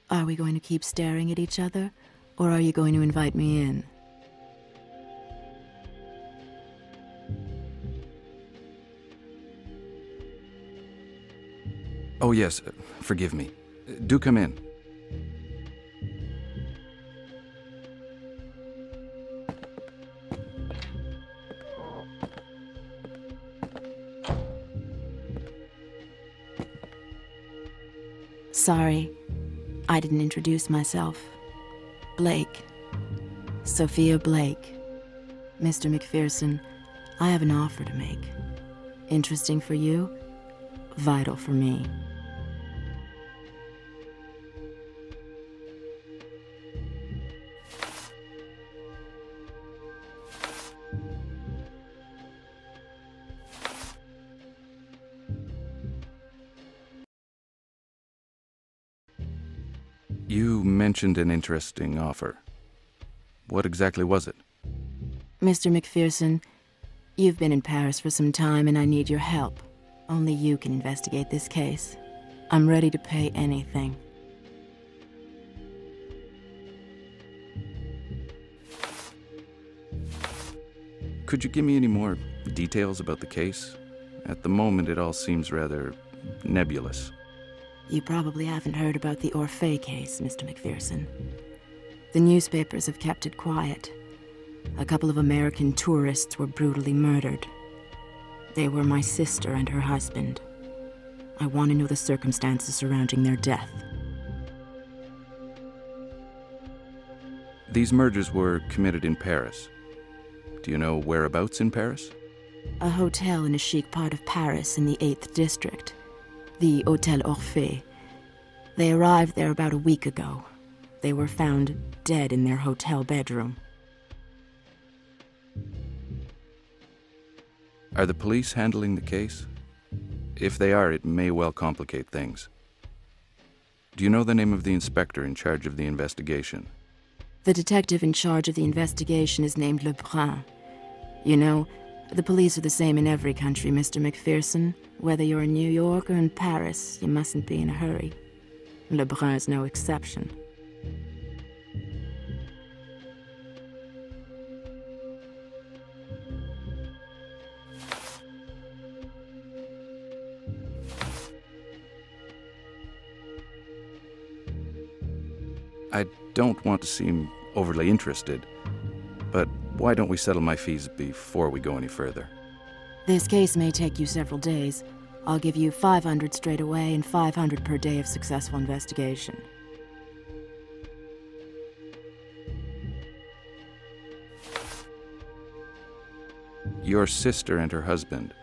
Are we going to keep staring at each other, or are you going to invite me in? Oh yes, forgive me. Do come in. Sorry, I didn't introduce myself. Blake. Sophia Blake. Mr. McPherson, I have an offer to make. Interesting for you, vital for me. You mentioned an interesting offer. What exactly was it? Mr. McPherson, you've been in Paris for some time and I need your help. Only you can investigate this case. I'm ready to pay anything. Could you give me any more details about the case? At the moment, it all seems rather nebulous. You probably haven't heard about the Orphée case, Mr. McPherson. The newspapers have kept it quiet. A couple of American tourists were brutally murdered. They were my sister and her husband. I want to know the circumstances surrounding their death. These murders were committed in Paris. Do you know whereabouts in Paris? A hotel in a chic part of Paris in the 8th district. The Hôtel Orphée. They arrived there about a week ago. They were found dead in their hotel bedroom. Are the police handling the case? If they are, it may well complicate things. Do you know the name of the inspector in charge of the investigation? The detective in charge of the investigation is named Lebrun. You know, the police are the same in every country, Mr. McPherson. Whether you're in New York or in Paris, you mustn't be in a hurry. Lebrun is no exception. I don't want to seem overly interested, but why don't we settle my fees before we go any further? This case may take you several days. I'll give you 500 straight away and 500 per day of successful investigation. Your sister and her husband,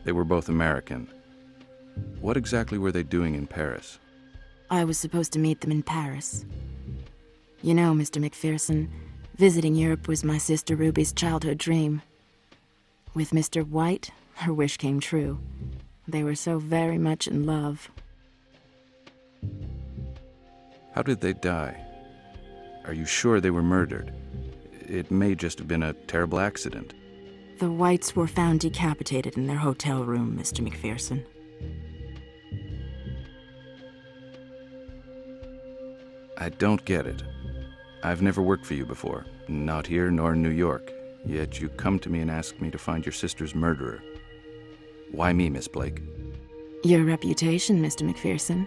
they were both American. What exactly were they doing in Paris? I was supposed to meet them in Paris. You know, Mr. McPherson, visiting Europe was my sister Ruby's childhood dream. With Mr. White, her wish came true. They were so very much in love. How did they die? Are you sure they were murdered? It may just have been a terrible accident. The Whites were found decapitated in their hotel room, Mr. McPherson. I don't get it. I've never worked for you before, not here nor in New York, yet you come to me and ask me to find your sister's murderer. Why me, Miss Blake? Your reputation, Mr. McPherson.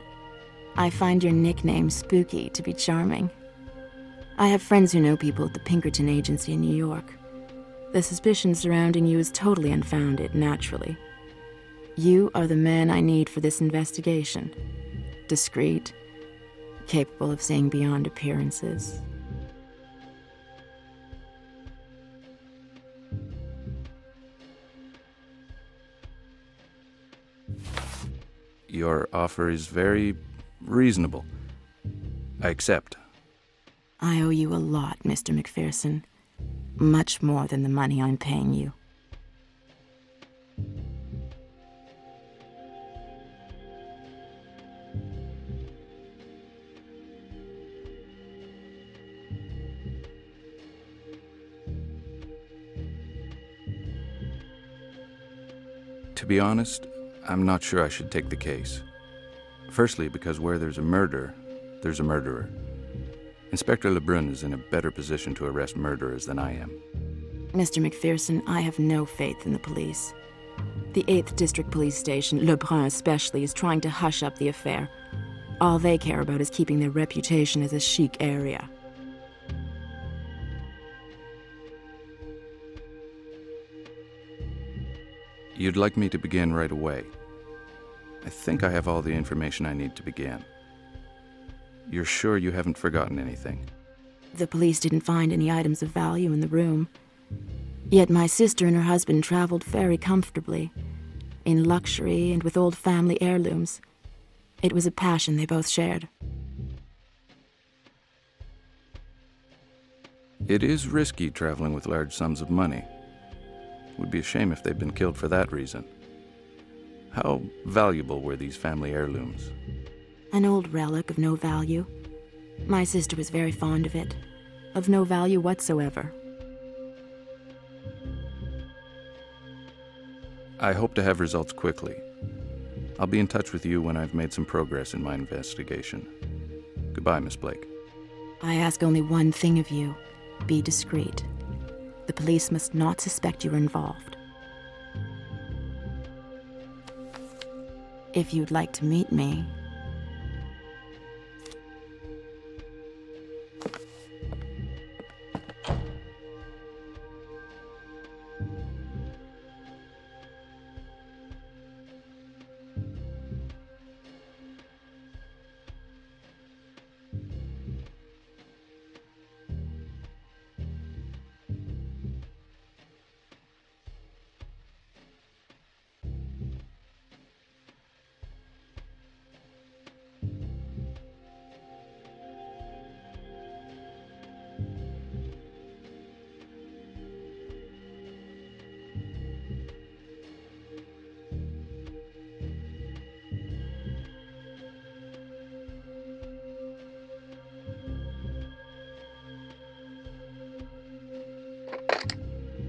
I find your nickname spooky to be charming. I have friends who know people at the Pinkerton Agency in New York. The suspicion surrounding you is totally unfounded, naturally. You are the man I need for this investigation. Discreet, capable of seeing beyond appearances. Your offer is very reasonable. I accept. I owe you a lot, Mr. McPherson. Much more than the money I'm paying you. To be honest, I'm not sure I should take the case. Firstly, because where there's a murder, there's a murderer. Inspector Lebrun is in a better position to arrest murderers than I am. Mr. McPherson, I have no faith in the police. The 8th District Police Station, Lebrun especially, is trying to hush up the affair. All they care about is keeping their reputation as a chic area. You'd like me to begin right away. I think I have all the information I need to begin. You're sure you haven't forgotten anything? The police didn't find any items of value in the room. Yet my sister and her husband traveled very comfortably, in luxury and with old family heirlooms. It was a passion they both shared. It is risky traveling with large sums of money. Would be a shame if they'd been killed for that reason. How valuable were these family heirlooms? An old relic of no value. My sister was very fond of it. Of no value whatsoever. I hope to have results quickly. I'll be in touch with you when I've made some progress in my investigation. Goodbye, Miss Blake. I ask only one thing of you. Be discreet. The police must not suspect you are involved. If you'd like to meet me...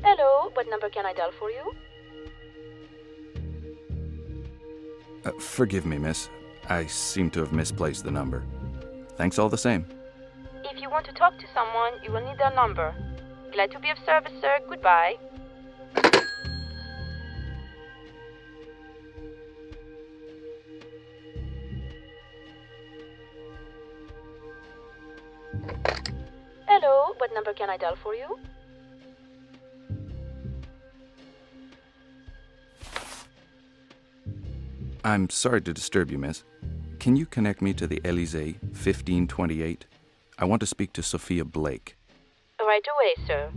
Hello, what number can I dial for you? Forgive me, miss. I seem to have misplaced the number. Thanks all the same. If you want to talk to someone, you will need their number. Glad to be of service, sir. Goodbye. Hello, what number can I dial for you? I'm sorry to disturb you, miss. Can you connect me to the Élysée, 1528? I want to speak to Sophia Blake. Right away, sir.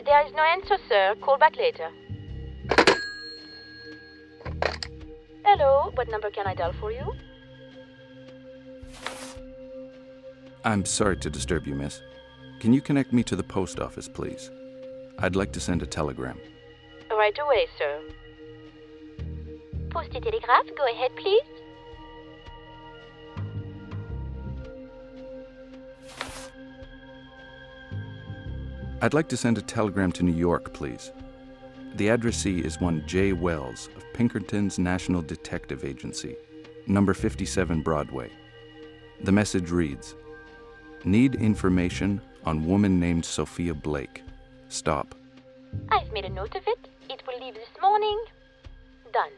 There is no answer, sir. Call back later. Hello, what number can I dial for you? I'm sorry to disturb you, miss. Can you connect me to the post office, please? I'd like to send a telegram. Right away, sir. Post et télégraphe, go ahead, please. I'd like to send a telegram to New York, please. The addressee is one J. Wells of Pinkerton's National Detective Agency, number 57 Broadway. The message reads, "Need information on woman named Sophia Blake. Stop." I've made a note of it. It will leave this morning. Done.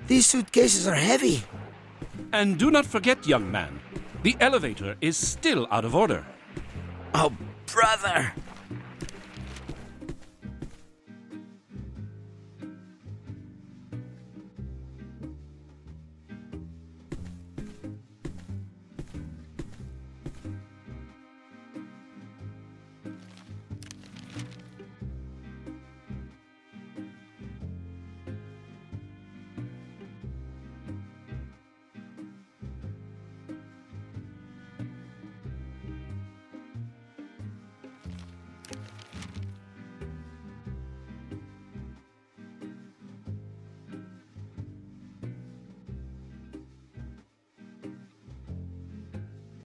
These suitcases are heavy. And do not forget, young man, the elevator is still out of order. Oh, brother!